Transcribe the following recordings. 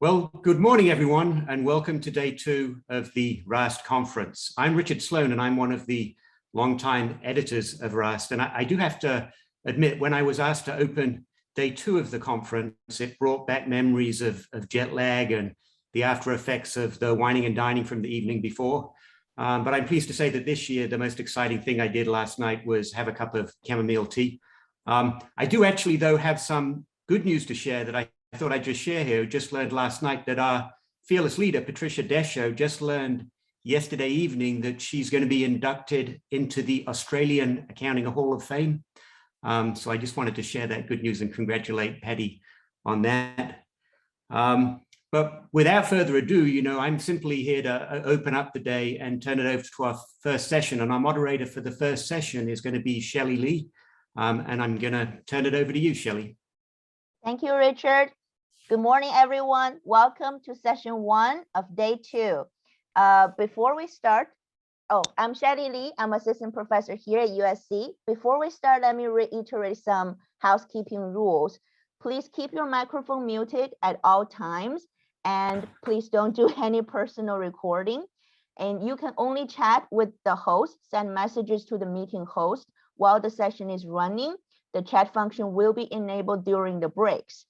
Well, good morning, everyone, and welcome to day 2 of the RAST Conference. I'm Richard Sloan, and I'm one of the longtime editors of RAST. And I do have to admit, when I was asked to open day 2 of the conference, it brought back memories of jet lag and the after effects of the whining and dining from the evening before. But I'm pleased to say that this year, the most exciting thing I did last night was have a cup of chamomile tea. I do actually, though, have some good news to share that I thought I'd just share here. Just learned last night that our fearless leader, Patricia Desho, just learned yesterday evening that she's going to be inducted into the Australian Accounting Hall of Fame. So I just wanted to share that good news and congratulate Patty on that. But without further ado, I'm simply here to open up the day and turn it over to our first session. And our moderator for the first session is going to be Shelley Lee. And I'm going to turn it over to you, Shelley. Thank you, Richard. Good morning, everyone. Welcome to session 1 of day 2. Before we start, I'm Shelley Lee. I'm assistant professor here at USC. Before we start, let me reiterate some housekeeping rules. Please keep your microphone muted at all times, and please don't do any personal recording. And you can only chat with the host, send messages to the meeting host while the session is running. The chat function will be enabled during the breaks.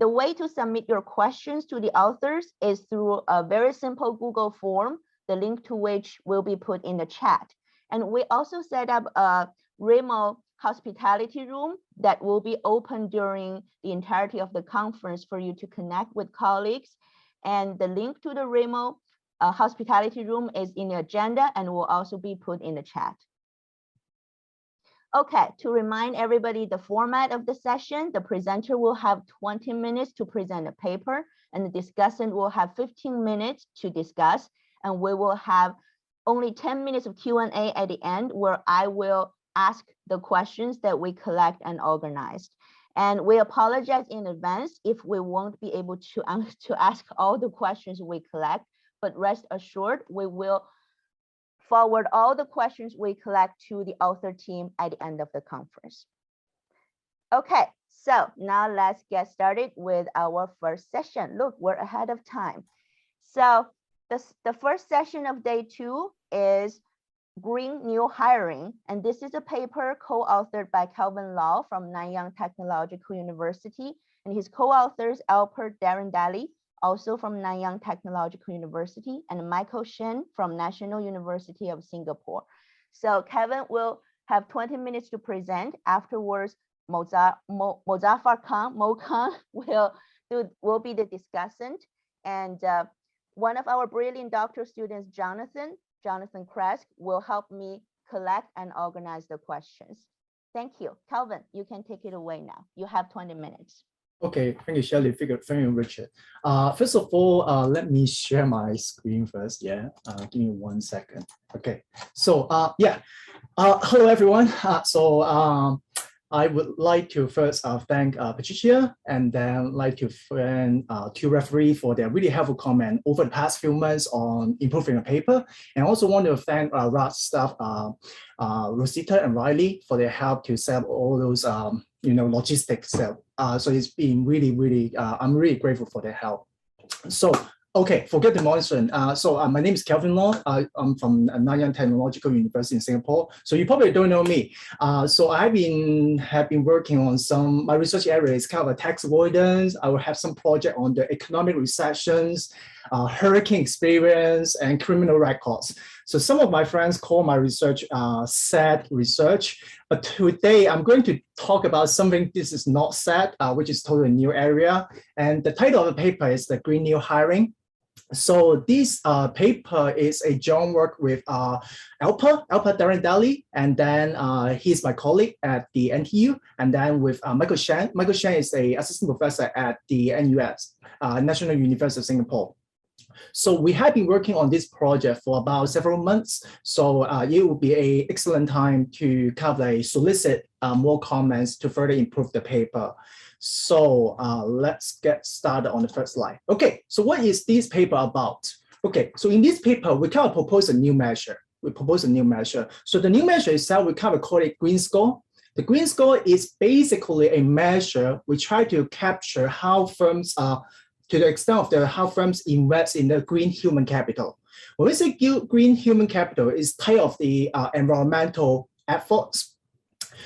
The way to submit your questions to the authors is through a very simple Google form, the link to which will be put in the chat. And we also set up a remote hospitality room that will be open during the entirety of the conference for you to connect with colleagues. And the link to the remote hospitality room is in the agenda and will also be put in the chat. Okay, to remind everybody the format of the session, the presenter will have 20 minutes to present a paper, and the discussant will have 15 minutes to discuss, and we will have only 10 minutes of Q&A at the end, where I will ask the questions that we collect and organized. And we apologize in advance if we won't be able to ask all the questions we collect, but rest assured, we will forward all the questions we collect to the author team at the end of the conference. Okay, so now let's get started with our first session. Look, we're ahead of time. So the first session of day 2 is Green New Hiring. And this is a paper co-authored by Kelvin Law from Nanyang Technological University. And his co-authors, Alper Darendali, also from Nanyang Technological University, and Michael Shen from National University of Singapore. So Kevin will have 20 minutes to present. Afterwards, Mozaffar Khan, Mo Khan, will be the discussant. And one of our brilliant doctoral students, Jonathan Kresk, will help me collect and organize the questions. Thank you. Kelvin, you can take it away now. You have 20 minutes. Okay, thank you, Shelley. Thank you, Richard. First of all, let me share my screen first. Yeah, give me 1 second. Okay, so hello everyone. I would like to first thank Patricia, and then like to thank two referees for their really helpful comment over the past few months on improving the paper, and also want to thank RAST staff Rosita and Riley for their help to set up all those logistics. So it's been really, I'm really grateful for their help. So, okay, forget the mention. My name is Kelvin Law. I'm from Nanyang Technological University in Singapore. So you probably don't know me. So have been working on my research area is kind of a tax avoidance. I will have some project on the economic recessions, hurricane experience, and criminal records. So some of my friends call my research sad research, but today I'm going to talk about something this is not sad, which is totally new area. And the title of the paper is the Green New Hiring. So this paper is a joint work with Alper Darendali, and then he's my colleague at the NTU, and then with Michael Shen. Michael Shen is a assistant professor at the NUS, National University of Singapore. So we have been working on this project for about several months. So it will be an excellent time to kind of solicit more comments to further improve the paper. So let's get started on the first slide. Okay, so what is this paper about? Okay, so in this paper, we kind of propose a new measure. So the new measure itself, we kind of call it green score. The green score is basically a measure we try to capture how firms are to the extent of how firms invest in the green human capital. When we say green human capital, it's type of the environmental efforts.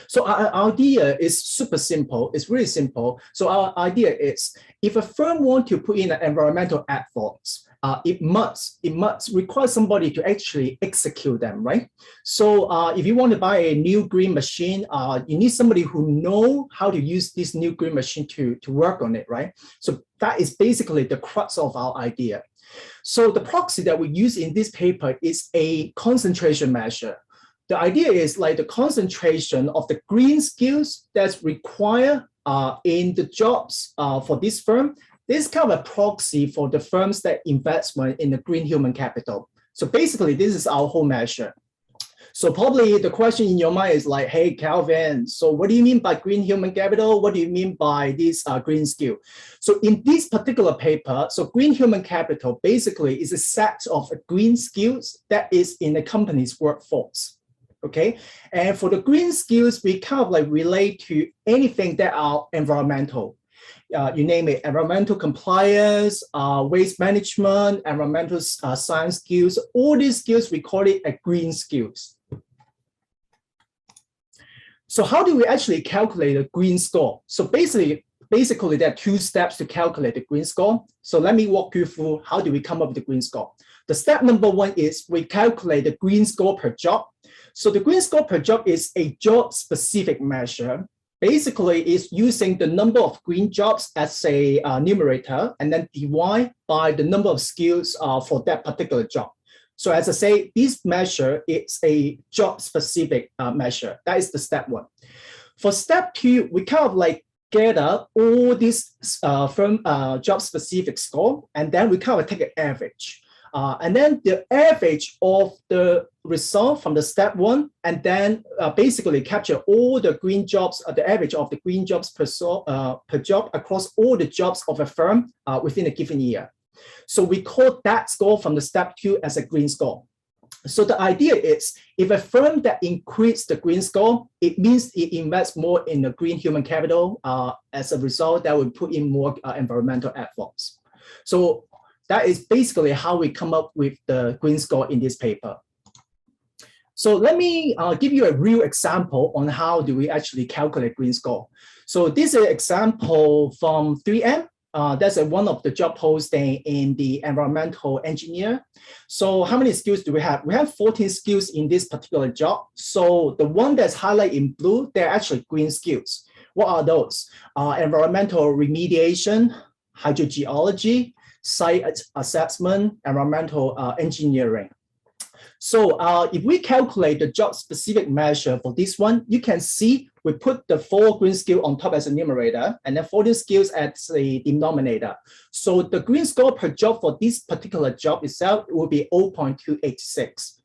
So our idea is super simple. It's really simple. So our idea is, if a firm wants to put in an environmental efforts, it must require somebody to actually execute them, right? So if you want to buy a new green machine, you need somebody who know how to use this new green machine to work on it, right? So that is basically the crux of our idea. So the proxy that we use in this paper is a concentration measure. The idea is like the concentration of the green skills that's required in the jobs for this firm. This is kind of a proxy for the firms that investment in the green human capital. So basically, this is our whole measure. So probably the question in your mind is like, hey, Kelvin, so what do you mean by green human capital? What do you mean by this green skill? So in this particular paper, so green human capital basically is a set of green skills that is in the company's workforce. Okay, and for the green skills, we kind of like relate to anything that are environmental. You name it, environmental compliance, waste management, environmental science skills, all these skills, we call it a green skills. So how do we actually calculate a green score? So basically there are two steps to calculate the green score. So let me walk you through how do we come up with the green score. The step number one is we calculate the green score per job. So the green score per job is a job-specific measure. Basically, it's using the number of green jobs as a numerator and then divide by the number of skills for that particular job. So as I say, this measure is a job-specific measure. That is the step one. For step two, we kind of like gather all these firm job-specific score, and then we kind of take an average. And then the average of the result from the step one, and then basically capture all the green jobs, the average of the green jobs per job across all the jobs of a firm within a given year. So we call that score from the step two as a green score. So the idea is, if a firm that increases the green score, it means it invests more in the green human capital. As a result, that will put in more environmental efforts. So that is basically how we come up with the green score in this paper. So let me give you a real example on how do we actually calculate green score. So this is an example from 3M. That's one of the job posting in the environmental engineer. So how many skills do we have? We have 14 skills in this particular job. So the one that's highlighted in blue, they're actually green skills. What are those? Environmental remediation, hydrogeology, site assessment, environmental engineering. So if we calculate the job-specific measure for this one, you can see we put the 4 green skills on top as a numerator and then 14 skills as the denominator. So the green score per job for this particular job itself will be 0.286.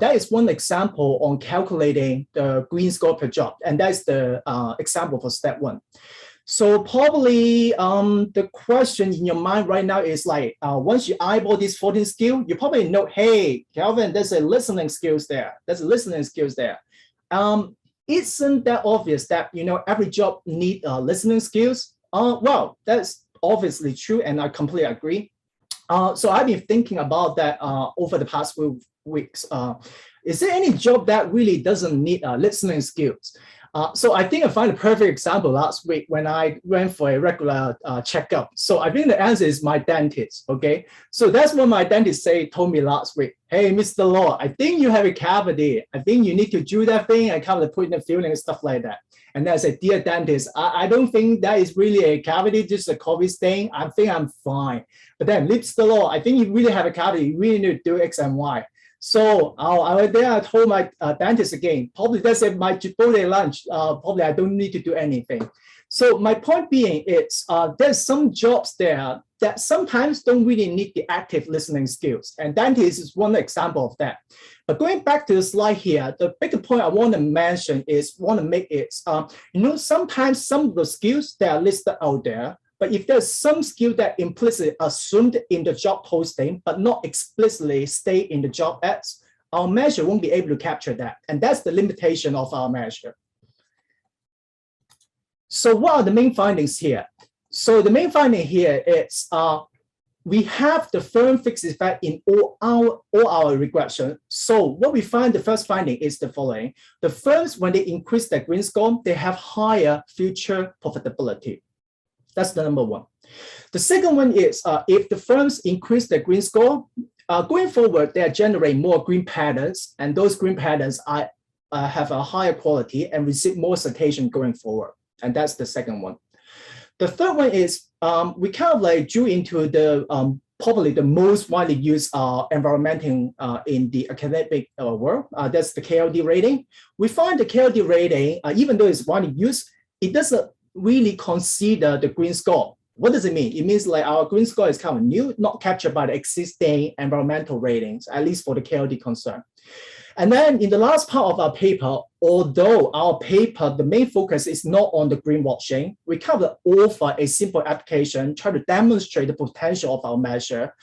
That is one example on calculating the green score per job, and that's the example for step one. So probably the question in your mind right now is like, once you eyeball these 14 skills, you probably know, hey, Kelvin, there's a listening skills there. There's a listening skills there. Isn't that obvious that, you know, every job need listening skills? Well, that's obviously true, and I completely agree. So I've been thinking about that over the past few weeks. Is there any job that really doesn't need listening skills? So I think I found a perfect example last week when I went for a regular checkup. So I think the answer is my dentist, okay? So that's what my dentist told me last week. Hey, Mr. Law, I think you have a cavity. I think you need to do that thing and kind of put in the filling and stuff like that. And then I said, dear dentist, I don't think that is really a cavity, just a COVID stain. I think I'm fine. But then, Mr. Law, I think you really have a cavity. You really need to do X and Y. So I told my dentist again, probably that's my Chipotle lunch. Probably I don't need to do anything. So my point being is there's some jobs there that sometimes don't really need the active listening skills. And dentist is one example of that. But going back to the slide here, the bigger point I want to make is, you know, sometimes some of the skills that are listed out there, but if there's some skill that implicitly assumed in the job posting, but not explicitly stay in the job ads, our measure won't be able to capture that. And that's the limitation of our measure. So what are the main findings here? So the main finding here is we have the firm fixed effect in all our regression. So what we find, the first finding is the following. The firms, when they increase their green score, they have higher future profitability. That's the number one. The second one is if the firms increase their green score, going forward, they generate more green patterns, and those green patterns have a higher quality and receive more citation going forward. And that's the second one. The third one is we kind of like drew into the probably the most widely used environmental in the academic world. That's the KLD rating. We find the KLD rating, even though it's widely used, it doesn't really consider the green score. What does it mean? It means like our green score is kind of new, not captured by the existing environmental ratings, at least for the KLD concern. And then in the last part of our paper, although our paper, the main focus is not on the greenwashing, we kind of offer a simple application, try to demonstrate the potential of our measure.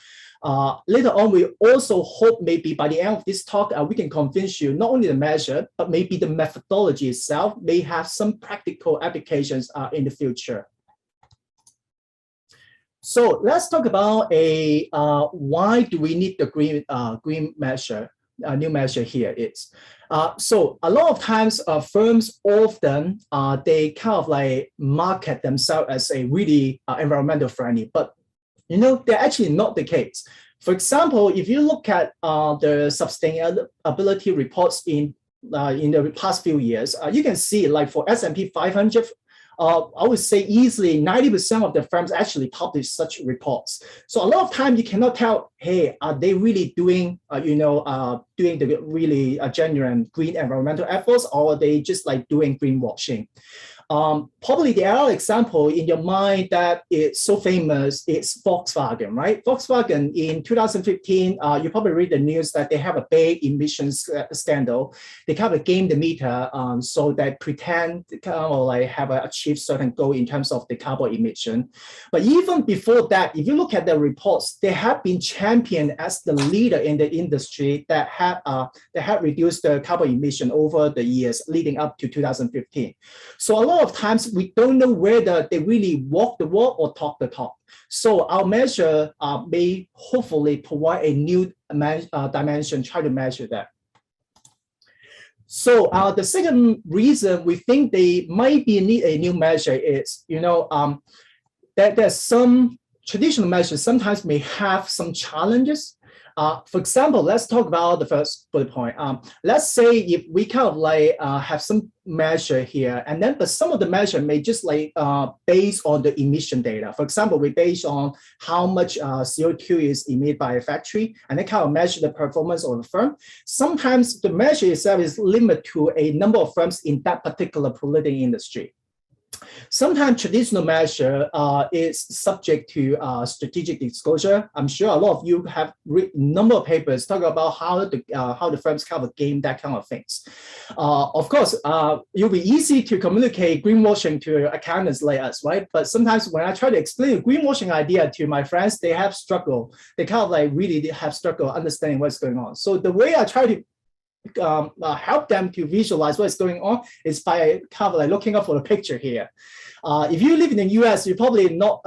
Later on, we also hope maybe by the end of this talk, we can convince you not only the measure, but maybe the methodology itself may have some practical applications in the future. So let's talk about why do we need the green measure? A new measure here is. So a lot of times firms often, they kind of like market themselves as a really environmental friendly, but you know, they're actually not the case. For example, if you look at the sustainability reports in the past few years, you can see like for S&P 500, I would say easily 90% of the firms actually publish such reports. So a lot of time you cannot tell, hey, are they really doing, doing the really genuine green environmental efforts, or are they just like doing greenwashing? Probably the other example in your mind that is so famous is Volkswagen, right? Volkswagen in 2015, you probably read the news that they have a big emissions scandal. They kind of game the meter so they pretend to kind of like have achieved certain goal in terms of the carbon emission. But even before that, if you look at the reports, they have been championed as the leader in the industry that had reduced the carbon emission over the years leading up to 2015. So a lot of times we don't know whether they really walk the walk or talk the talk. So our measure may hopefully provide a new dimension, try to measure that. So the second reason we think they might need a new measure is, that there's some traditional measures sometimes may have some challenges. For example, let's talk about the first bullet point. Let's say if we kind of like have some measure here, and then but some of the measure may just like based on the emission data. For example, we base on how much CO2 is emitted by a factory, and then kind of measure the performance of the firm. Sometimes the measure itself is limited to a number of firms in that particular polluting industry. Sometimes traditional measure is subject to strategic disclosure. I'm sure a lot of you have read a number of papers talking about how the firms kind of game that kind of things. Of course, it'll be easy to communicate greenwashing to accountants like us, right? But sometimes when I try to explain a greenwashing idea to my friends, they have struggled. They kind of like really have struggled understanding what's going on. So the way I try to help them to visualize what's going on is by kind of like looking up for the picture here. If you live in the US, you're probably not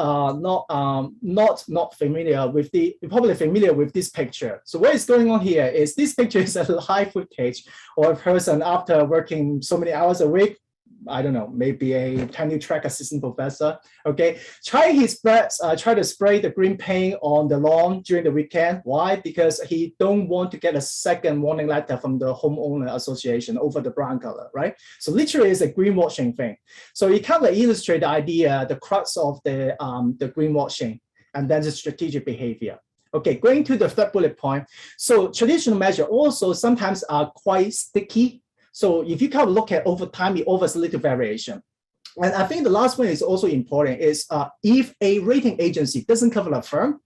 familiar with you're probably familiar with this picture. So what is going on here is this picture is a live footage of a person after working so many hours a week. I don't know, maybe a tenure track assistant professor, okay? Try to spray the green paint on the lawn during the weekend. Why? Because he don't want to get a second warning letter from the homeowner association over the brown color, right? So literally it's a greenwashing thing. So you kind of illustrate the idea, the crux of the greenwashing, and then the strategic behavior. Okay, going to the third bullet point. So traditional measures also sometimes are quite sticky. So if you kind of look at over time, it offers a little variation. And I think the last one is also important is if a rating agency doesn't cover a firm,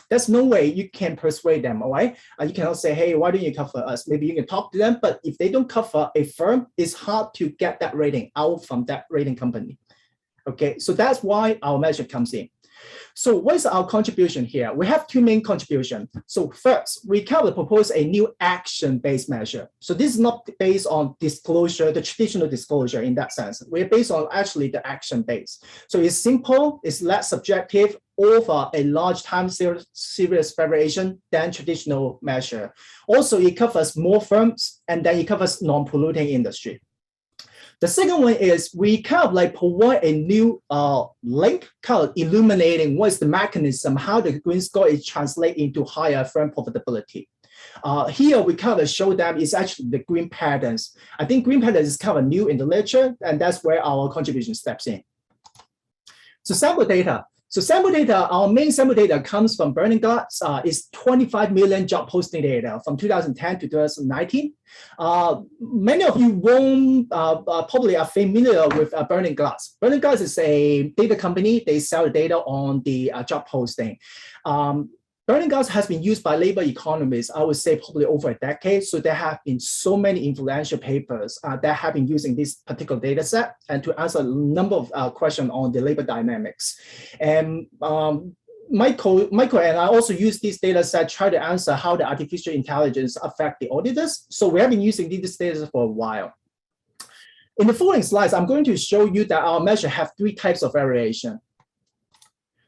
there's no way you can persuade them, all right? You cannot say, hey, why don't you cover us? Maybe you can talk to them, but if they don't cover a firm, it's hard to get that rating out from that rating company. Okay, so that's why our measure comes in. So what is our contribution here? We have two main contributions. So first, we kind of propose a new action-based measure. So this is not based on disclosure, the traditional disclosure in that sense. We're based on actually the action-based. So it's simple, it's less subjective, over a large time series variation than traditional measure. Also, it covers more firms, and then it covers non-polluting industry. The second one is we kind of like provide a new link, kind of illuminating what is the mechanism, how the green score is translated into higher firm profitability. Here we kind of show them is actually the green patterns. I think green patterns is kind of new in the literature, and that's where our contribution steps in. So sample data. So sample data, our main sample data comes from Burning Glass. It's 25 million job posting data from 2010 to 2019. Many of you won't probably are familiar with Burning Glass. Burning Glass is a data company. They sell the data on the job posting. Burning Glass has been used by labor economists, I would say probably over a decade. So there have been so many influential papers that have been using this particular data set and to answer a number of questions on the labor dynamics. And Michael and I also use this data set to try to answer how the artificial intelligence affect the auditors. So we have been using this data set for a while. In the following slides, I'm going to show you that our measure have three types of variation.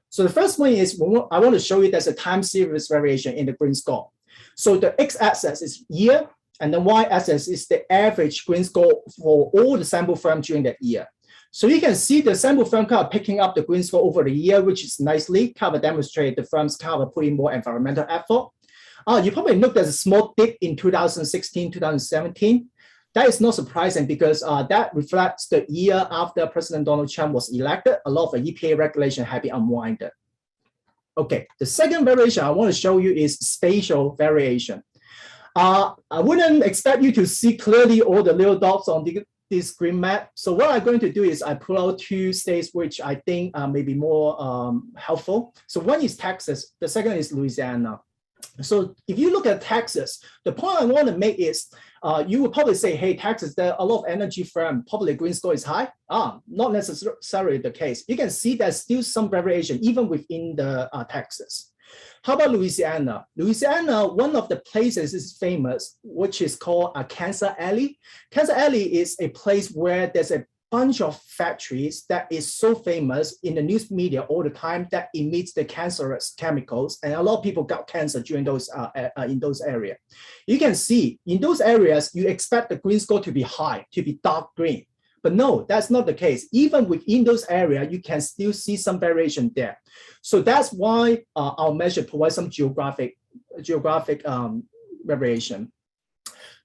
So the first one is I want to show you there's a time series variation in the green score. So the x-axis is year, and the y-axis is the average green score for all the sample firms during that year. So you can see the sample firm kind of picking up the green score over the year, which is nicely kind of demonstrate the firms kind of putting more environmental effort. You probably note there's a small dip in 2016, 2017. That is not surprising because that reflects the year after President Donald Trump was elected. A lot of the EPA regulation had been unwinded. Okay, the second variation I want to show you is spatial variation. I wouldn't expect you to see clearly all the little dots on this green map. So what I'm going to do is I pull out two states which I think may be more helpful. So one is Texas, the second is Louisiana. So if you look at Texas, the point I want to make is you would probably say, hey, Texas, there are a lot of energy firm, probably green score is high. Not necessarily the case. You can see there's still some variation even within the Texas. How about Louisiana? Louisiana, one of the places is famous, which is called Cancer Alley. Cancer Alley is a place where there's a bunch of factories that is so famous in the news media all the time that emits the cancerous chemicals, and a lot of people got cancer during those in those areas. You can see in those areas you expect the green score to be high, to be dark green, but no, that's not the case. Even within those areas, you can still see some variation there. So that's why our measure provides some geographic variation.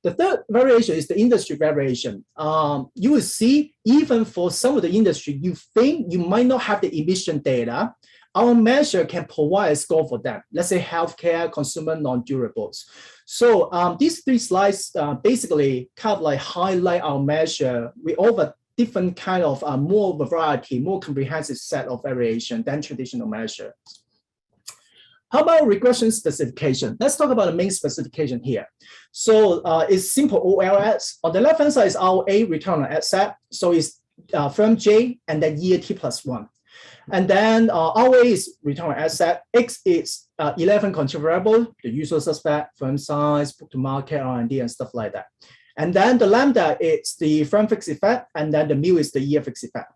The third variation is the industry variation. You will see even for some of the industry, you think you might not have the emission data. Our measure can provide a score for them. Let's say healthcare, consumer non-durables. So these three slides basically kind of like highlight our measure. We offer different kind of more variety, more comprehensive set of variation than traditional measures. How about regression specification? Let's talk about the main specification here. So it's simple OLS. On the left-hand side is our A, return on asset. So it's firm J and then year T+1. And then RA is return on asset. X is 11 controllable, the usual suspect, firm size, book to market, R&D, and stuff like that. And then the lambda is the firm fixed effect, and then the mu is the year fixed effect.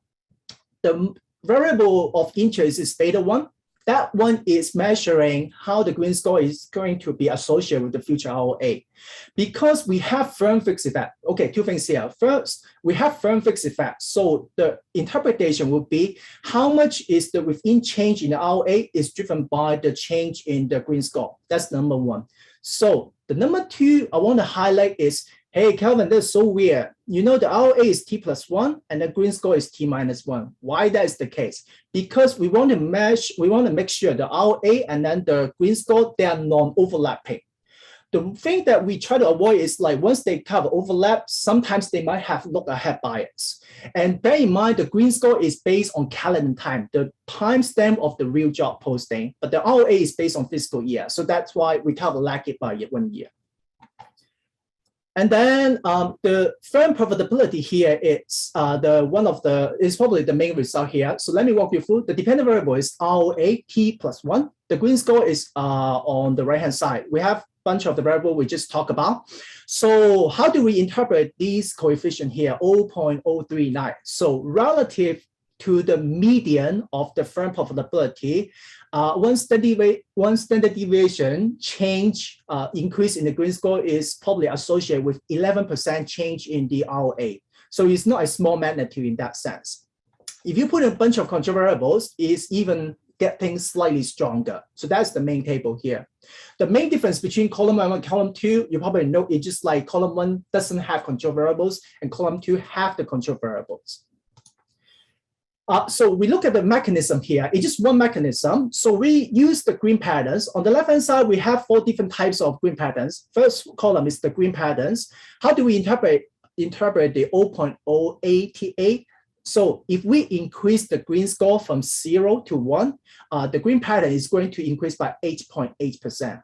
The variable of interest is beta 1. That one is measuring how the green score is going to be associated with the future ROA. Because we have firm fixed effect. Okay, two things here. First, we have firm fixed effect. So the interpretation would be how much is the within change in the ROA is driven by the change in the green score. That's number one. So the number two I want to highlight is, hey, Kelvin, that's so weird. You know, the ROA is T+1 and the green score is T-1. Why that is the case? Because we want to make sure the ROA and then the green score, they are non-overlapping. The thing that we try to avoid is like once they cover overlap, sometimes they might have look ahead bias. And bear in mind, the green score is based on calendar time, the timestamp of the real job posting, but the ROA is based on fiscal year. So that's why we cover lag it by 1 year. And then the firm profitability here is is probably the main result here. So let me walk you through. The dependent variable is ROA T plus 1. The green score is on the right-hand side. We have a bunch of the variable we just talked about. So how do we interpret these coefficient here, 0.039? So relative to the median of the firm profitability, one standard deviation change increase in the green score is probably associated with 11% change in the ROA. So it's not a small magnitude in that sense. If you put a bunch of control variables, it's even getting slightly stronger. So that's the main table here. The main difference between column 1 and column 2, you probably know it's just like column 1 doesn't have control variables and column 2 have the control variables. So we look at the mechanism here. It's just one mechanism. So we use the green patterns. On the left-hand side, we have 4 different types of green patterns. First column is the green patterns. How do we interpret the 0.088? So if we increase the green score from 0 to 1, the green pattern is going to increase by 8.8%.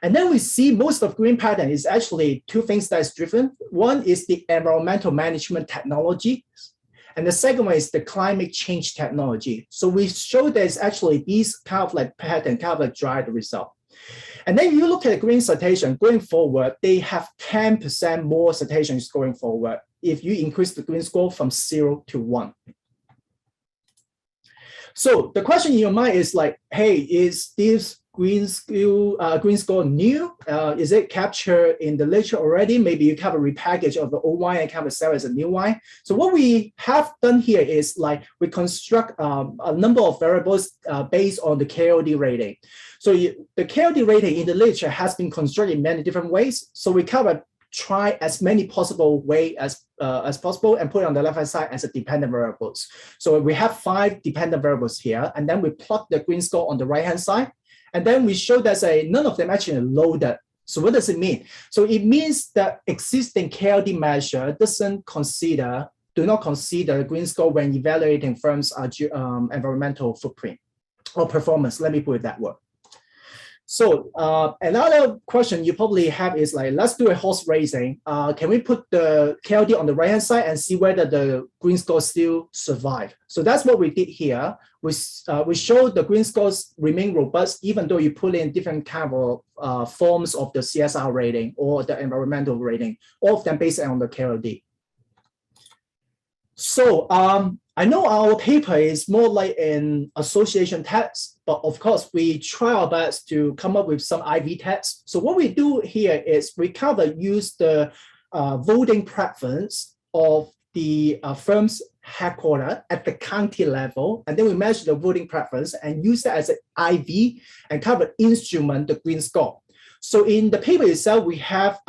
And then we see most of green pattern is actually 2 things that's driven. One is the environmental management technology. And the second one is the climate change technology. So we show there's actually these kind of like pattern kind of like drive the result. And then you look at green citation going forward, they have 10% more citations going forward if you increase the green score from 0 to 1. So the question in your mind is like, hey, is this green score new? Is it captured in the literature already? Maybe you have a repackage of the old wine and kind of sell as a new wine. So what we have done here is like we construct a number of variables based on the KOD rating. So the KOD rating in the literature has been constructed in many different ways. So we kind of try as many possible way as possible and put it on the left-hand side as a dependent variables. So we have 5 dependent variables here, and then we plot the green score on the right-hand side. And then we show that none of them actually loaded. So what does it mean? So it means that existing KLD measure do not consider green score when evaluating firms' environmental footprint or performance. Let me put it that way. So another question you probably have is like, let's do a horse racing. Can we put the KLD on the right-hand side and see whether the green score still survive? So that's what we did here. We showed the green scores remain robust even though you put in different kind of forms of the CSR rating or the environmental rating, all of them based on the KLD. So I know our paper is more like an association test, but of course we try our best to come up with some IV tests. So what we do here is we kind of use the voting preference of the firm's headquarters at the county level, and then we measure the voting preference and use that as an IV and kind of instrument the green score. So in the paper itself, we have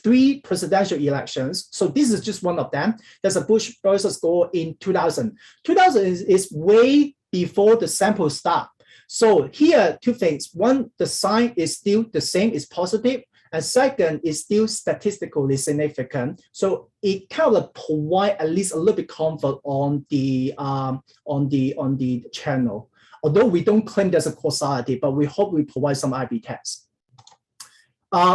3 presidential elections. So this is just one of them. There's a Bush versus Gore in 2000. 2000 is way before the sample start. So here, 2 things. One, the sign is still the same, is positive. And second, is still statistically significant. So it kind of provide at least a little bit comfort on the channel. Although we don't claim there's a causality, but we hope we provide some IV tests.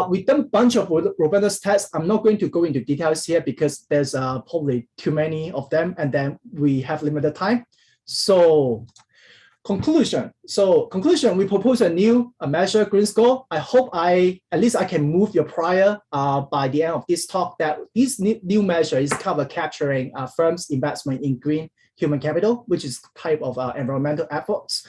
We've done a bunch of robustness tests. I'm not going to go into details here because there's probably too many of them, and then we have limited time. So conclusion. We propose a new measure, green score. I hope at least I can move your prior by the end of this talk that this new measure is capturing firms' investment in green human capital, which is type of environmental efforts.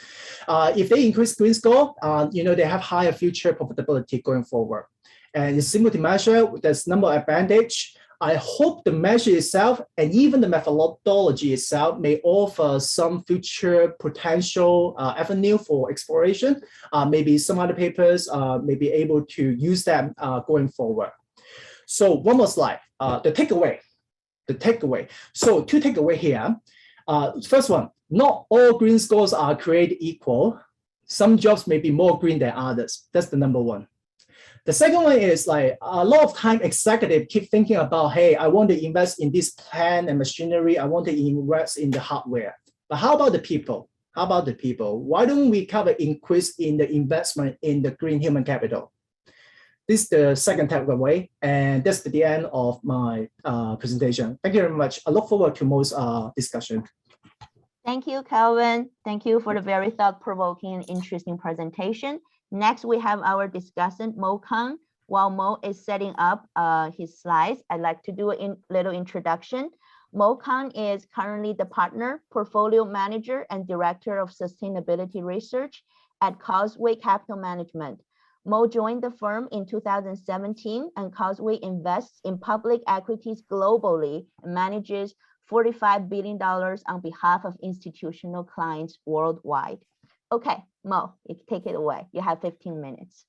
If they increase green score, they have higher future profitability going forward. And it's simple to measure. There's number of advantage. I hope the measure itself and even the methodology itself may offer some future potential avenue for exploration. Maybe some other papers may be able to use them going forward. So one more slide, the takeaway. So 2 takeaway here. First one, not all green scores are created equal. Some jobs may be more green than others. That's the number 1. The second one is like a lot of time executives keep thinking about, hey, I want to invest in this plant and machinery. I want to invest in the hardware. But how about the people? Why don't we increase in the investment in the green human capital? this is the second takeaway, and that's the end of my presentation. Thank you very much. I look forward to most discussion. Thank you, Kelvin. Thank you for the very thought-provoking and interesting presentation. Next, we have our discussant, Mo Kang. While Mo is setting up his slides, I'd like to do a little introduction. Mo Kang is currently the partner, portfolio manager, and director of sustainability research at Causeway Capital Management. Mo joined the firm in 2017, and Causeway invests in public equities globally and manages $45 billion on behalf of institutional clients worldwide. Okay, Mo, you can take it away. You have 15 minutes.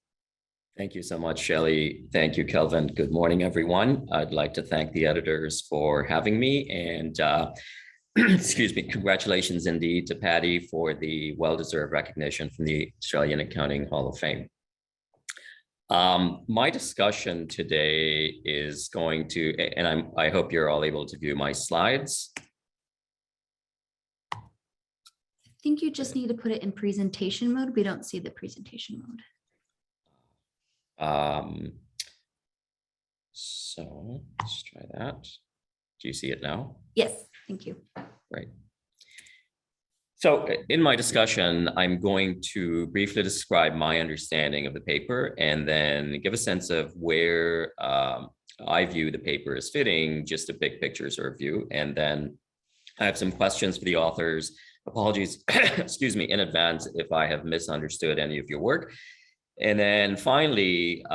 Thank you so much, Shelley. Thank you, Kelvin. Good morning, everyone. I'd like to thank the editors for having me, and excuse me, congratulations indeed to Patty for the well-deserved recognition from the Australian Accounting Hall of Fame. My discussion today is going to, and I hope you're all able to view my slides. I think you just need to put it in presentation mode. We don't see the presentation mode. So let's try that. Do you see it now? Yes, thank you. Right. So in my discussion, I'm going to briefly describe my understanding of the paper and then give a sense of where I view the paper as fitting, just a big picture sort of view. And then I have some questions for the authors. Apologies, excuse me, in advance if I have misunderstood any of your work. And then finally,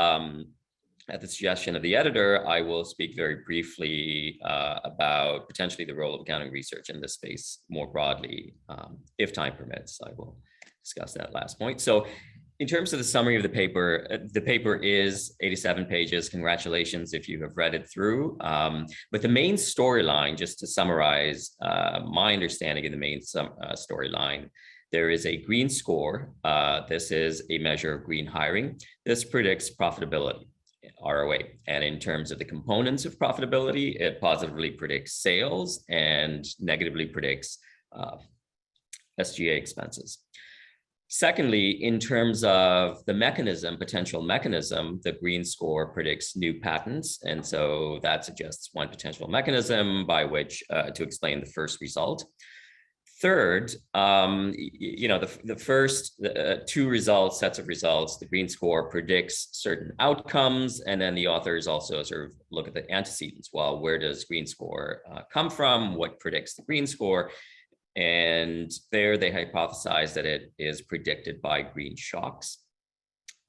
at the suggestion of the editor, I will speak very briefly about potentially the role of accounting research in this space more broadly. If time permits, I will discuss that last point. So in terms of the summary of the paper is 87 pages. Congratulations if you have read it through. But the main storyline, just to summarize my understanding of the main storyline, there is a green score. This is a measure of green hiring. This predicts profitability, ROA. And in terms of the components of profitability, it positively predicts sales and negatively predicts SG&A expenses. Secondly, in terms of the mechanism, potential mechanism, the green score predicts new patents. And so that suggests one potential mechanism by which to explain the first result. Third, the first two sets of results, the green score predicts certain outcomes, and then the authors also sort of look at the antecedents. Well, where does green score come from? What predicts the green score? And there they hypothesize that it is predicted by green shocks.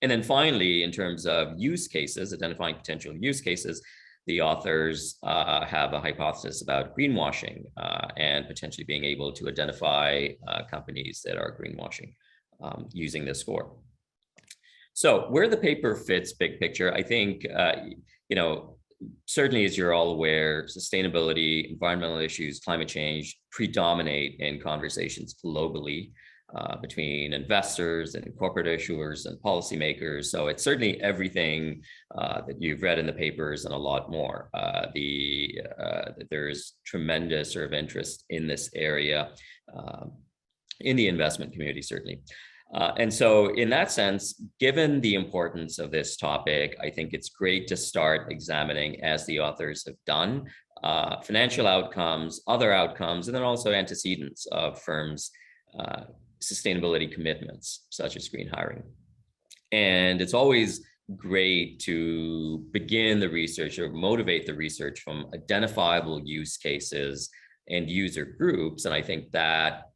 And then finally, in terms of use cases, identifying potential use cases, the authors have a hypothesis about greenwashing and potentially being able to identify companies that are greenwashing using this score. So where the paper fits big picture, I think, certainly as you're all aware, sustainability, environmental issues, climate change predominate in conversations globally between investors and corporate issuers and policymakers. So it's certainly everything that you've read in the papers and a lot more. There's tremendous sort of interest in this area in the investment community, certainly. And so in that sense, given the importance of this topic, I think it's great to start examining, as the authors have done, financial outcomes, other outcomes, and then also antecedents of firms' sustainability commitments, such as green hiring. And it's always great to begin the research or motivate the research from identifiable use cases and user groups. And I think that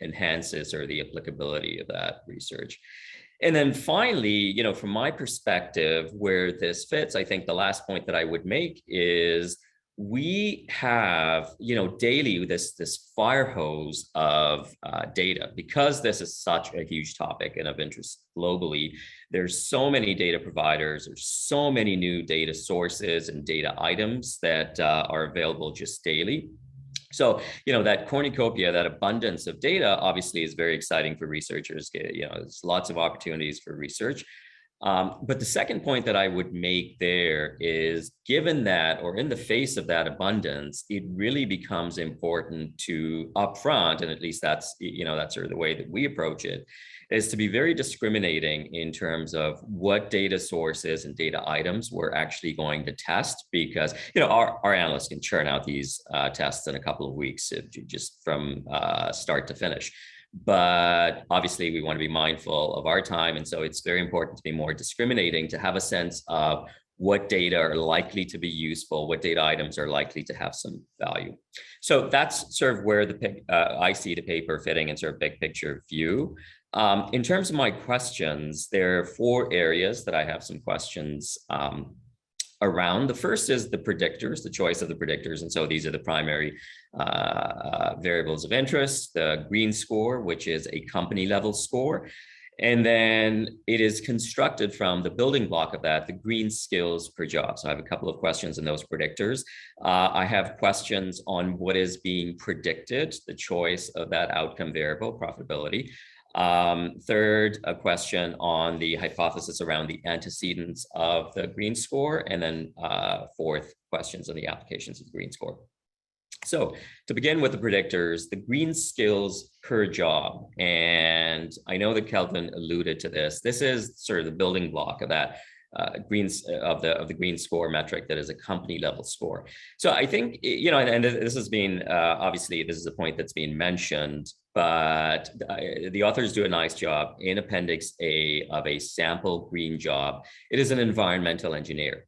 enhances the applicability of that research. And then finally, from my perspective, where this fits, I think the last point that I would make is we have, daily this fire hose of data. Because this is such a huge topic and of interest globally, there's so many data providers, there's so many new data sources and data items that are available just daily. So, that cornucopia, that abundance of data obviously is very exciting for researchers. There's lots of opportunities for research. But the second point that I would make there is, given that, or in the face of that abundance, it really becomes important to upfront, and at least that's, that's sort of the way that we approach it, is to be very discriminating in terms of what data sources and data items we're actually going to test, because our analysts can churn out these tests in a couple of weeks, just from start to finish. But obviously we want to be mindful of our time. And so it's very important to be more discriminating, to have a sense of what data are likely to be useful, what data items are likely to have some value. So that's sort of where I see the paper fitting in sort of big picture view. In terms of my questions, there are 4 areas that I have some questions around. The first is the predictors, the choice of the predictors. And so these are the primary variables of interest, the green score, which is a company level score. And then it is constructed from the building block of that, the green skills per job. So I have a couple of questions in those predictors. I have questions on what is being predicted, the choice of that outcome variable, profitability. Third, a question on the hypothesis around the antecedents of the green score. And then fourth, questions on the applications of the green score. So to begin with the predictors, the green skills per job, and I know that Kelvin alluded to this. This is sort of the building block of that of the green score metric that is a company level score. So I think, and this has been obviously this is a point that's been mentioned, but the authors do a nice job in Appendix A of a sample green job. It is an environmental engineer.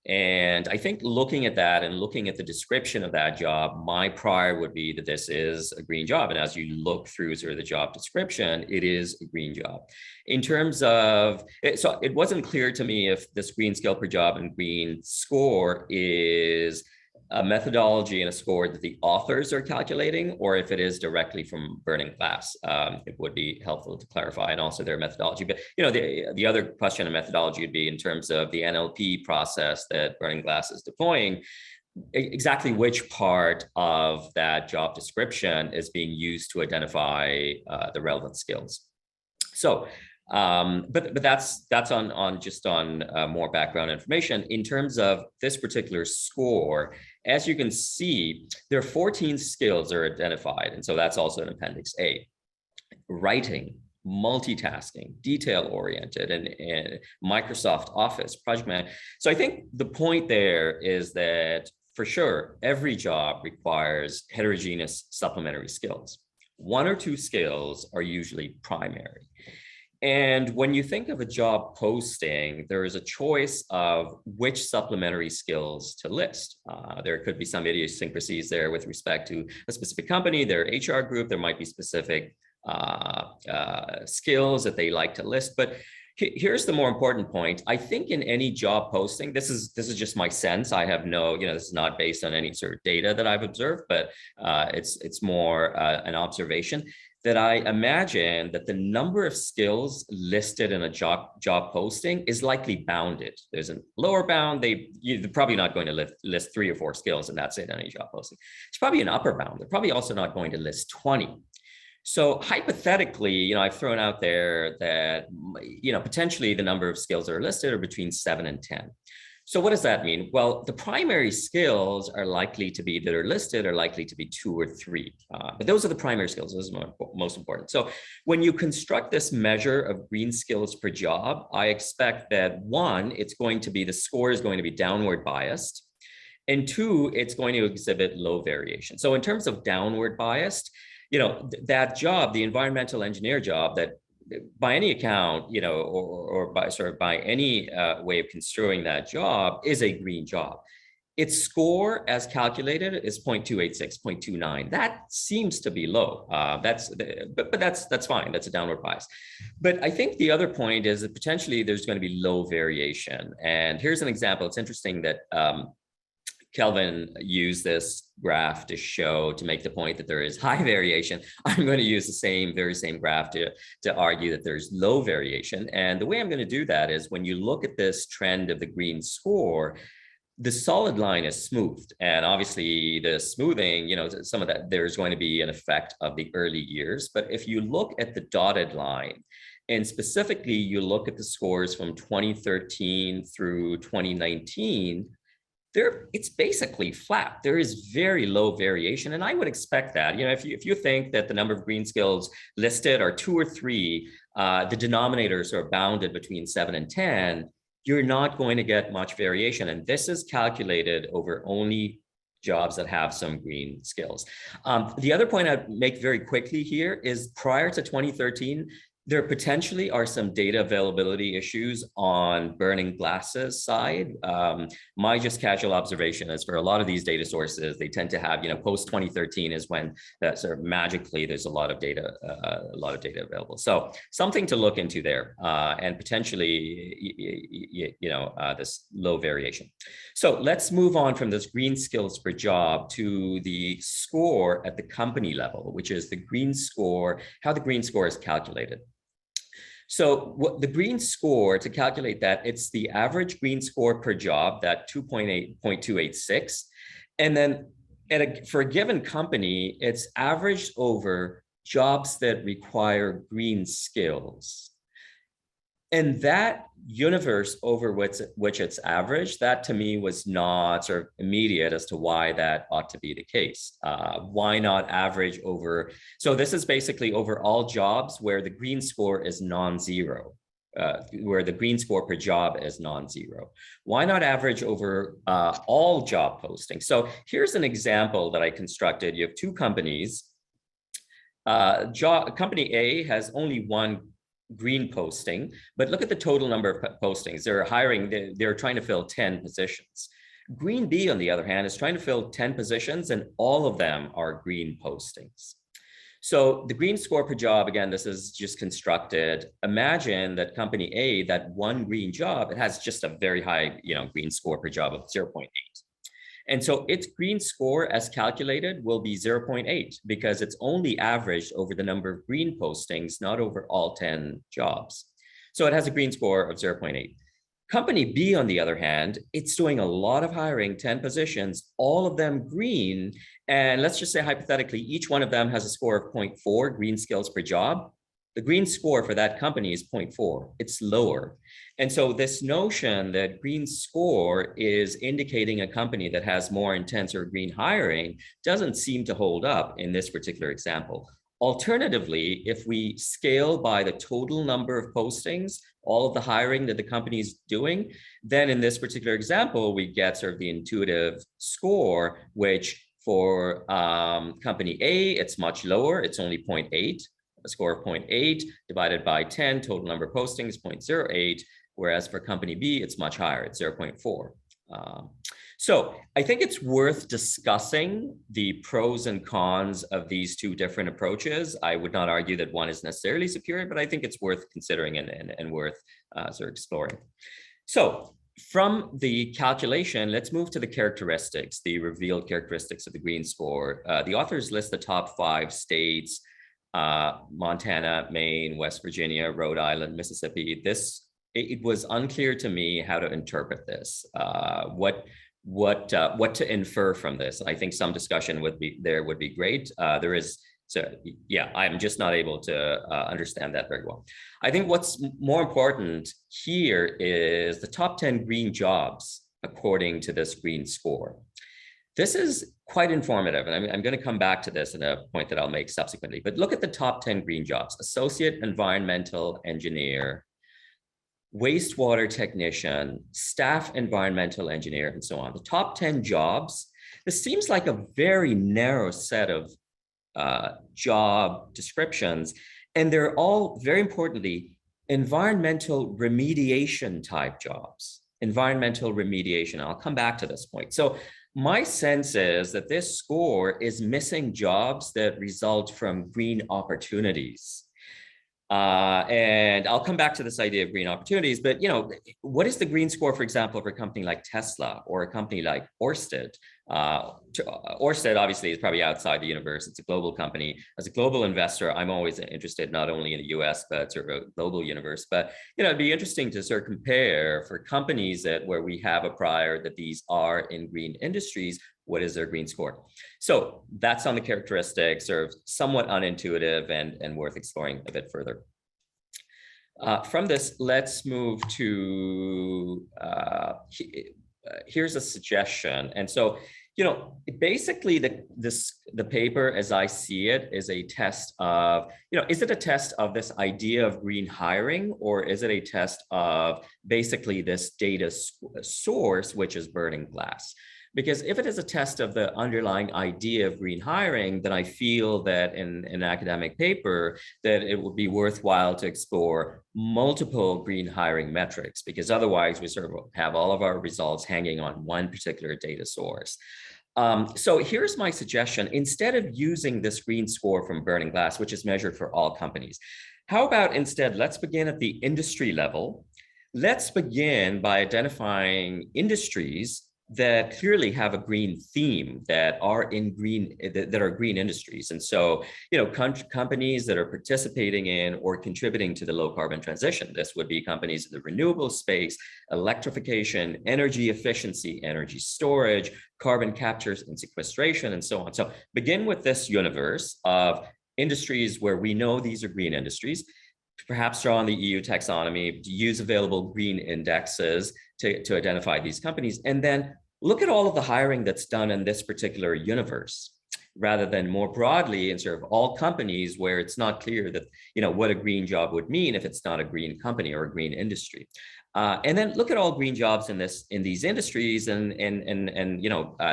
And I think looking at that and looking at the description of that job, my prior would be that this is a green job. And as you look through sort of the job description, it is a green job. In terms of, so it wasn't clear to me if this green skill per job and green score is a methodology and a score that the authors are calculating, or if it is directly from Burning Glass. It would be helpful to clarify, and also their methodology. But the other question of methodology would be in terms of the NLP process that Burning Glass is deploying, exactly which part of that job description is being used to identify the relevant skills. So but that's on more background information. In terms of this particular score, as you can see, there are 14 skills that are identified. And so that's also in Appendix A. Writing, multitasking, detail-oriented, and Microsoft Office, project management. So I think the point there is that for sure, every job requires heterogeneous supplementary skills. 1 or 2 skills are usually primary. And when you think of a job posting, there is a choice of which supplementary skills to list. There could be some idiosyncrasies there with respect to a specific company, their HR group. There might be specific skills that they like to list. But here's the more important point. I think in any job posting, this is just my sense. I have no, this is not based on any sort of data that I've observed, but it's more an observation, that I imagine that the number of skills listed in a job posting is likely bounded. There's a lower bound. You're probably not going to list 3 or 4 skills, and that's it on any job posting. It's probably an upper bound. They're probably also not going to list 20. So hypothetically, I've thrown out there that, potentially the number of skills that are listed are between 7 and 10. So what does that mean? Well, the primary skills are likely to be that are listed are likely to be 2 or 3. But those are the primary skills. Those are most important. So when you construct this measure of green skills per job, I expect that 1, the score is going to be downward biased. And 2, it's going to exhibit low variation. So in terms of downward biased, that job, the environmental engineer job, that by any account, or by any way of construing that job, is a green job. Its score as calculated is 0.286, 0.29. That seems to be low. But that's fine. That's a downward bias. But I think the other point is that potentially there's going to be low variation. And here's an example. It's interesting that Kelvin used this graph to make the point that there is high variation. I'm going to use the very same graph to argue that there's low variation. And the way I'm going to do that is when you look at this trend of the green score, the solid line is smoothed, and obviously the smoothing, some of that, there's going to be an effect of the early years. But if you look at the dotted line, and specifically you look at the scores from 2013 through 2019, it's basically flat. There is very low variation, and I would expect that. If you think that the number of green skills listed are 2 or 3, the denominators are bounded between 7 and 10. You're not going to get much variation, and this is calculated over only jobs that have some green skills. The other point I'd make very quickly here is prior to 2013. There potentially are some data availability issues on burning glasses side. My just casual observation is for a lot of these data sources, they tend to have, post 2013 is when that sort of magically there's a lot of data available. So something to look into there, and potentially, this low variation. So let's move on from this green skills per job to the score at the company level, which is the green score, how the green score is calculated. So what the green score, to calculate that, it's the average green score per job, that 2.286. And then for a given company, it's averaged over jobs that require green skills. And that universe over which it's averaged, that to me was not sort of immediate as to why that ought to be the case. Why not average over? So this is basically over all jobs where the green score is non-zero, where the green score per job is non-zero. Why not average over all job postings? So here's an example that I constructed. You have 2 companies. Company A has only 1 green posting, but look at the total number of postings. They're hiring, they're trying to fill 10 positions. Green B, on the other hand, is trying to fill 10 positions, and all of them are green postings. So the green score per job, again, this is just constructed. Imagine that company A, that 1 green job, it has just a very high, green score per job of 0.8. And so its green score as calculated will be 0.8 because it's only averaged over the number of green postings, not over all 10 jobs. So it has a green score of 0.8. Company B, on the other hand, it's doing a lot of hiring, 10 positions, all of them green. And let's just say hypothetically, each one of them has a score of 0.4 green skills per job. The green score for that company is 0.4. It's lower. And so this notion that green score is indicating a company that has more intense or green hiring doesn't seem to hold up in this particular example. Alternatively, if we scale by the total number of postings, all of the hiring that the company is doing, then in this particular example, we get sort of the intuitive score, which for company A, it's much lower. It's only 0.8. A score of 0.8 divided by 10, total number of postings, 0.08, whereas for company B, it's much higher, it's 0.4. So I think it's worth discussing the pros and cons of these 2 different approaches. I would not argue that one is necessarily superior, but I think it's worth considering and worth sort of exploring. So from the calculation, let's move to the characteristics, the revealed characteristics of the green score. The authors list the top 5 states, Montana, Maine, West Virginia, Rhode Island, Mississippi. It was unclear to me how to interpret this, what to infer from this. I think some discussion would be great. I'm just not able to understand that very well. I think what's more important here is the top 10 green jobs according to this green score. This is quite informative, and I'm going to come back to this in a point that I'll make subsequently. But look at the top 10 green jobs: associate environmental engineer, wastewater technician, staff environmental engineer, and so on. The top 10 jobs, this seems like a very narrow set of job descriptions, and they're all, very importantly, environmental remediation type jobs. Environmental remediation, I'll come back to this point. So my sense is that this score is missing jobs that result from green opportunities. And I'll come back to this idea of green opportunities, but what is the green score, for example, for a company like Tesla or a company like Ørsted? Orsted obviously is probably outside the universe. It's a global company. As a global investor, I'm always interested not only in the US, but sort of a global universe. But it'd be interesting to sort of compare for companies where we have a prior that these are in green industries, what is their green score? So that's on the characteristics, sort of somewhat unintuitive and worth exploring a bit further. From this, let's move to, here's a suggestion. And so, basically the paper as I see it is a test of, is it a test of this idea of green hiring, or is it a test of basically this data source, which is burning glass? Because if it is a test of the underlying idea of green hiring, then I feel that in an academic paper that it would be worthwhile to explore multiple green hiring metrics, because otherwise we sort of have all of our results hanging on one particular data source. So here's my suggestion. Instead of using this green score from Burning Glass, which is measured for all companies, how about instead, let's begin at the industry level. Let's begin by identifying industries that clearly have a green theme, that are in green, that are green industries. And so, companies that are participating in or contributing to the low carbon transition. This would be companies in the renewable space, electrification, energy efficiency, energy storage, carbon capture and sequestration, and so on. So begin with this universe of industries where we know these are green industries, perhaps draw on the EU taxonomy, use available green indexes to identify these companies, and then look at all of the hiring that's done in this particular universe, rather than more broadly in sort of all companies where it's not clear that, what a green job would mean if it's not a green company or a green industry. And then look at all green jobs in these industries and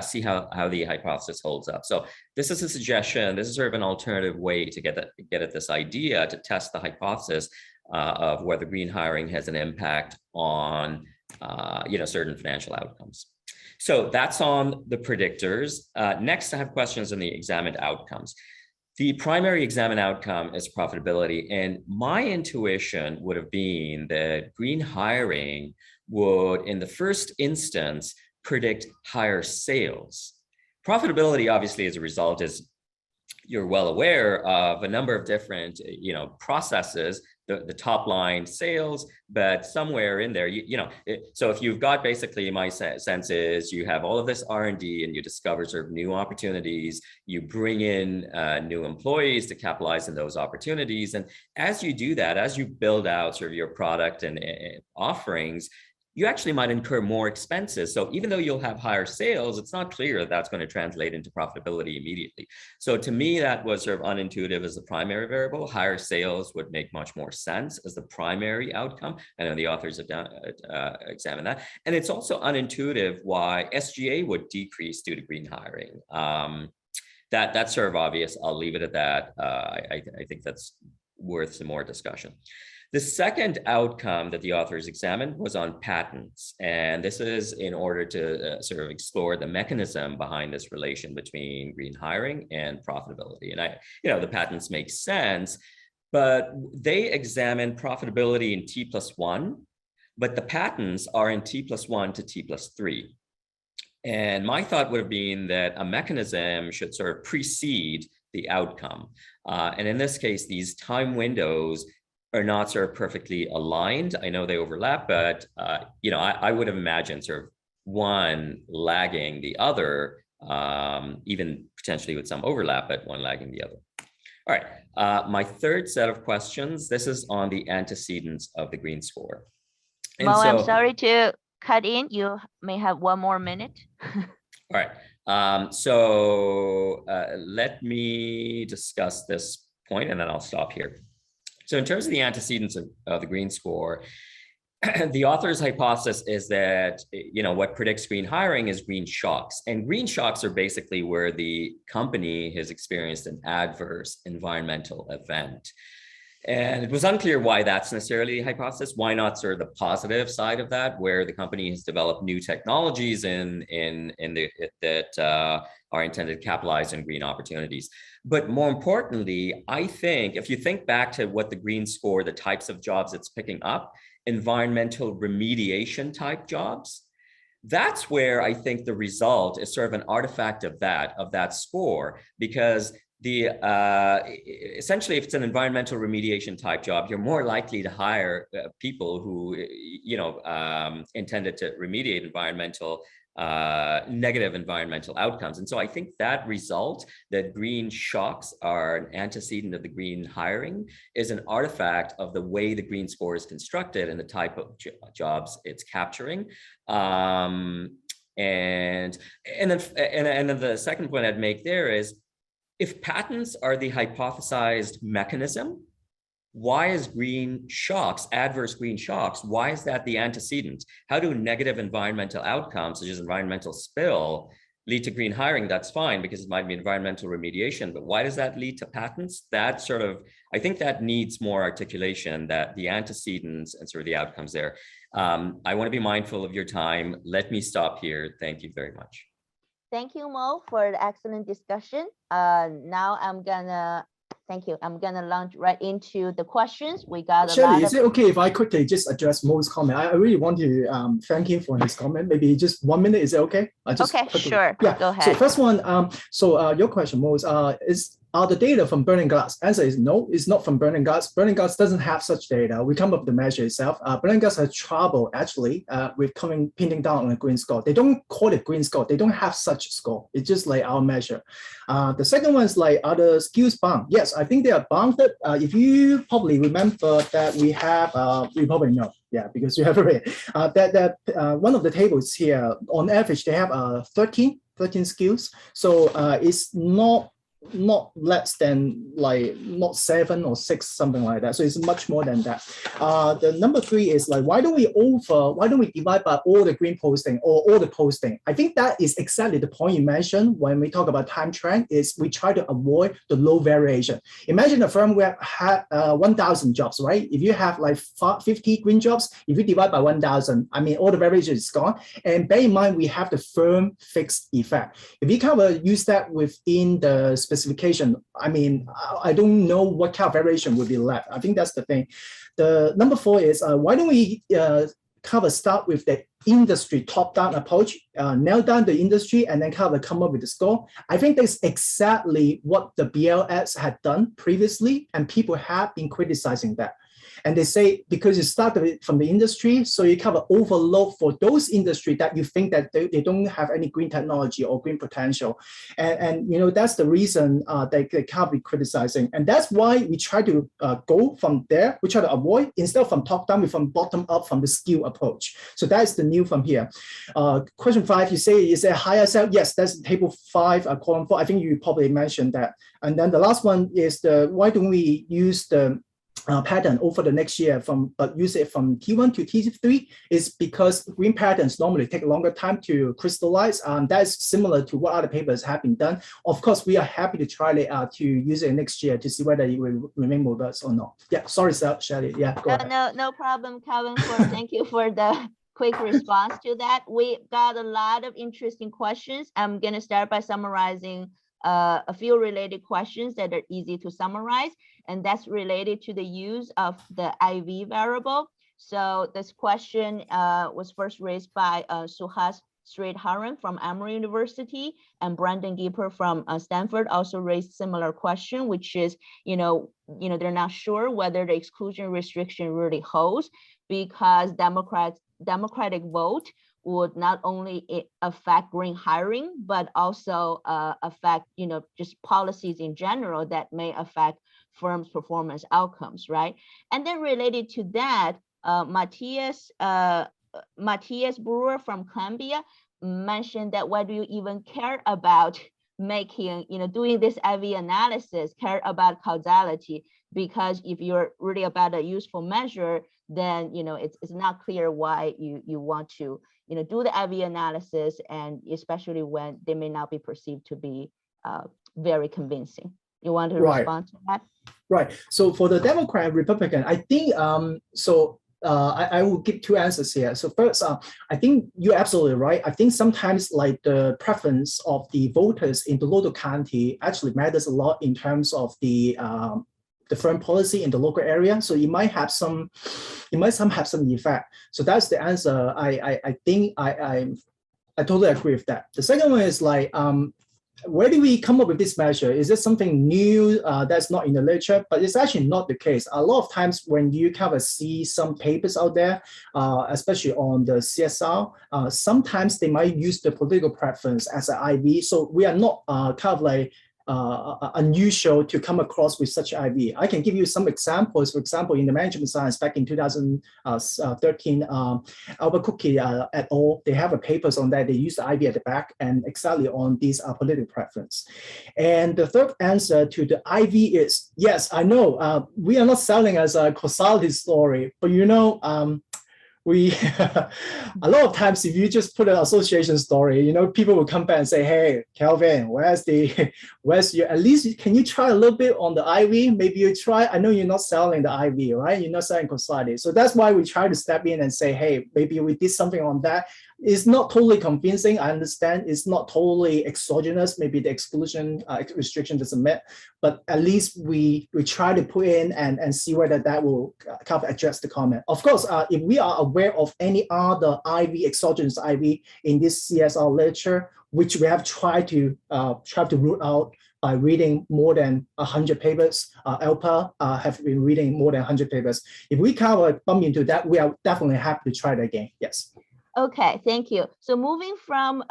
see how the hypothesis holds up. So this is a suggestion. This is sort of an alternative way to get at this idea, to test the hypothesis of whether green hiring has an impact on certain financial outcomes. So that's on the predictors. Next, I have questions on the examined outcomes. The primary examined outcome is profitability. And my intuition would have been that green hiring would, in the first instance, predict higher sales. Profitability, obviously, as a result, is, you're well aware of a number of different, processes, the top line sales, but somewhere in there, so if you've got, basically my sense is you have all of this R&D and you discover sort of new opportunities, you bring in new employees to capitalize on those opportunities. And as you do that, as you build out sort of your product and offerings, you actually might incur more expenses. So even though you'll have higher sales, it's not clear that that's going to translate into profitability immediately. So to me, that was sort of unintuitive as the primary variable. Higher sales would make much more sense as the primary outcome. I know the authors have examined that. And it's also unintuitive why SGA would decrease due to green hiring. That's sort of obvious. I'll leave it at that. I think that's worth some more discussion. The second outcome that the authors examined was on patents. And this is in order to sort of explore the mechanism behind this relation between green hiring and profitability. And the patents make sense, but they examine profitability in T+1, but the patents are in T+1 to T+3. And my thought would have been that a mechanism should sort of precede the outcome. And in this case, these time windows are not sort of perfectly aligned. I know they overlap, but I would have imagined sort of one lagging the other, even potentially with some overlap, but one lagging the other. All right, my third set of questions, this is on the antecedents of the green score. And Mo, I'm sorry to cut in. You may have one more minute. All right, so let me discuss this point and then I'll stop here. So in terms of the antecedents of the green score, the author's hypothesis is that, what predicts green hiring is green shocks. And green shocks are basically where the company has experienced an adverse environmental event. And it was unclear why that's necessarily the hypothesis. Why not sort of the positive side of that, where the company has developed new technologies that are intended to capitalize on green opportunities. But more importantly, I think if you think back to what the green score, the types of jobs it's picking up, environmental remediation type jobs, That's where I think the result is sort of an artifact of that score, because the essentially, if it's an environmental remediation type job, you're more likely to hire people who, intended to remediate negative environmental outcomes. And so I think that result, that green shocks are an antecedent of the green hiring, is an artifact of the way the green score is constructed and the type of jobs it's capturing. And then the second point I'd make there is, if patents are the hypothesized mechanism, why is adverse green shocks, why is that the antecedent? How do negative environmental outcomes, such as environmental spill, lead to green hiring? That's fine, because it might be environmental remediation, but why does that lead to patents? That sort of, I think that needs more articulation, that the antecedents and sort of the outcomes there. I want to be mindful of your time. Let me stop here. Thank you very much. Thank you, Mo, for the excellent discussion. Now I'm gonna launch right into the questions. We got Shelley, is it okay if I quickly just address Mo's comment? I really want to thank him for his comment. Maybe just 1 minute, is it okay? Okay, quickly. Sure. Yeah. Go ahead. So first one, your question, Mo, are the data from burning glass? Answer is no, it's not from burning glass. Burning glass doesn't have such data. We come up with the measure itself. Burning glass has trouble actually with pinning down on a green score. They don't call it green score. They don't have such score. It's just like our measure. The second one is like, are the skills bound? Yes, I think they are bounded. If you probably remember that we have, you probably know, yeah, because you have read that one of the tables here, on average, they have 13 skills. So it's not less than not 7 or 6, something like that. So it's much more than that. The number 3 is like, why don't we divide by all the green posting or all the posting? I think that is exactly the point you mentioned when we talk about time trend, is we try to avoid the low variation. Imagine a firm where had 1,000 jobs, right? If you have like 50 green jobs, if you divide by 1,000, I mean, all the variation is gone. And bear in mind, we have the firm fixed effect. If you kind of use that within the specification, I mean, I don't know what kind of variation would be left. I think that's the thing. The number 4 is why don't we start with the industry top-down approach, nail down the industry, and then come up with the score. I think that's exactly what the BLS had done previously, and people have been criticizing that. And they say, because you started from the industry, so you cover overload for those industries that you think that they don't have any green technology or green potential. And that's the reason they can't be criticizing. And that's why we try to go from there. We try to avoid, instead of from top down, we from bottom up, from the skill approach. So that's the new from here. Question 5, you say, is there higher cell? Yes, that's table 5, column 4. I think you probably mentioned that. And then the last one is why don't we use the pattern over the next year but use it from T1 to T3, is because green patterns normally take a longer time to crystallize. That's similar to what other papers have been done. Of course, we are happy to try it to use it next year to see whether it will remain robust or not. Yeah, sorry, Shelley. Yeah, go ahead. No problem, Kelvin. Thank you for the quick response to that. We got a lot of interesting questions. I'm going to start by summarizing a few related questions that are easy to summarize, and that's related to the use of the IV variable. So this question was first raised by Suhas Sridharan from Emory University, and Brandon Gieper from Stanford also raised similar question, which is, they're not sure whether the exclusion restriction really holds, because Democratic vote would not only affect green hiring, but also affect, just policies in general that may affect firms' performance outcomes, right? And then related to that, Matthias Brewer from Columbia mentioned that why do you even care about making, doing this IV analysis, care about causality? Because if you're really about a useful measure, then it's not clear why you want to do the IV analysis, and especially when they may not be perceived to be very convincing. You want to respond to that? Right. So for the Democrat and Republican, I think I will give 2 answers here. So first, I think you're absolutely right. I think sometimes like the preference of the voters in the local county actually matters a lot in terms of the the firm policy in the local area. So it might have some effect. So that's the answer. I think I totally agree with that. The second one is like, where do we come up with this measure? Is it something new that's not in the literature? But it's actually not the case. A lot of times when you kind of see some papers out there, especially on the CSR, sometimes they might use the political preference as an IV. So we are not kind of like unusual to come across with such IV. I can give you some examples. For example, in the management science back in 2013, Albert Cookie et al., they have a papers on that. They use the IV at the back and exactly on these political preference. And the third answer to the IV is, yes, I know we are not selling as a causality story, but you know, we a lot of times if you just put an association story, you know, people will come back and say, hey, Kelvin, where's your, at least can you try a little bit on the IV? Maybe you try, I know you're not selling the IV, right? You're not selling causality. So that's why we try to step in and say, hey, maybe we did something on that. It's not totally convincing. I understand it's not totally exogenous. Maybe the exclusion restriction doesn't meet, but at least we try to put in and see whether that will kind of address the comment. Of course, if we are aware of any other IV, exogenous IV in this CSR literature, which we have tried to root out by reading more than 100 papers, ELPA have been reading more than 100 papers. If we kind of bump into that, we are definitely happy to try it again. Yes. Okay, thank you. So moving from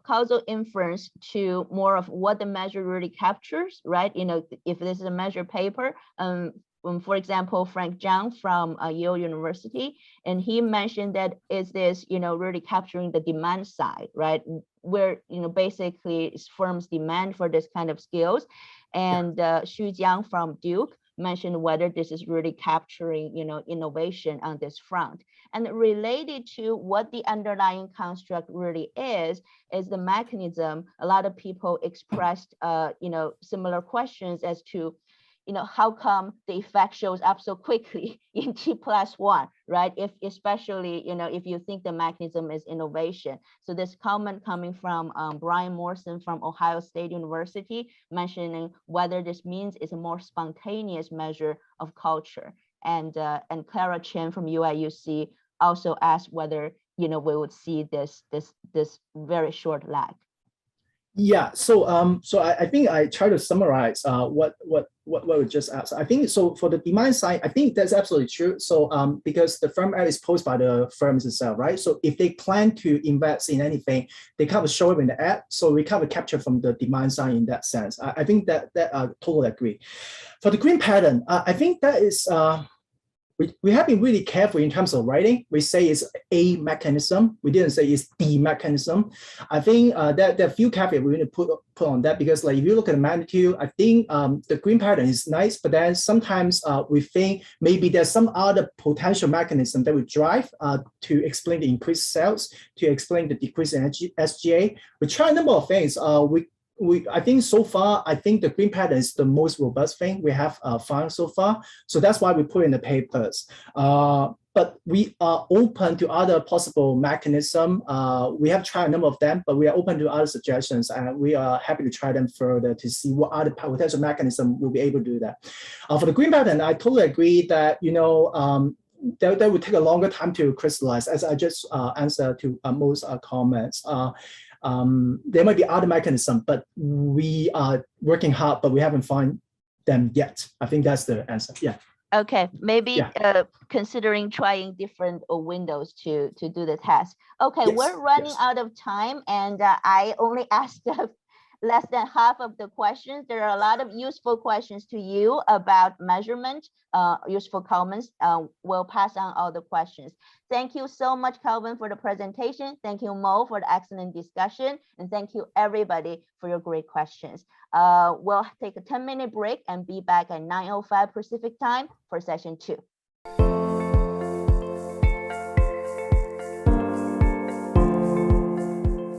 causal inference to more of what the measure really captures, right? You know, if this is a measure paper, for example, Frank Zhang from Yale University, and he mentioned that is this, you know, really capturing the demand side, right? Where, you know, basically firms demand for this kind of skills. And Xu Jiang from Duke mentioned whether this is really capturing, you know, innovation on this front. And related to what the underlying construct really is the mechanism. A lot of people expressed, you know, similar questions as to, you know, how come the effect shows up so quickly in T+1, right? If especially, you know, if you think the mechanism is innovation. So this comment coming from Brian Morrison from Ohio State University, mentioning whether this means it's a more spontaneous measure of culture. And Clara Chen from UIUC also asked whether, you know, we would see this very short lag. Yeah, so so I think I try to summarize what we just asked. I think so for the demand side, I think that's absolutely true. So because the firm ad is posted by the firms itself, right? So if they plan to invest in anything, they kind of show up in the ad. So we kind of capture from the demand side in that sense. I think that I totally agree. For the green pattern, I think that is. We have been really careful in terms of writing. We say it's a mechanism. We didn't say it's the mechanism. I think there are a few caveats we need to put on that because, like, if you look at the magnitude, I think the green pattern is nice, but then sometimes we think maybe there's some other potential mechanism that would drive to explain the increased sales, to explain the decrease in SGA. We try a number of things. I think so far, I think the green pattern is the most robust thing we have found so far. So that's why we put in the papers. But we are open to other possible mechanism. We have tried a number of them, but we are open to other suggestions, and we are happy to try them further to see what other potential mechanism will be able to do that. For the green pattern, I totally agree that, you know, that would take a longer time to crystallize, as I just answered to most comments. There might be other mechanisms, but we are working hard, but we haven't found them yet. I think that's the answer. Yeah. Okay, maybe considering trying different windows to do the test. Okay, yes, we're running out of time, and I only asked less than half of the questions. There are a lot of useful questions to you about measurement, useful comments. We'll pass on all the questions. Thank you so much, Kelvin, for the presentation. Thank you, Mo, for the excellent discussion. And thank you, everybody, for your great questions. We'll take a 10-minute break and be back at 9:05 Pacific time for session 2.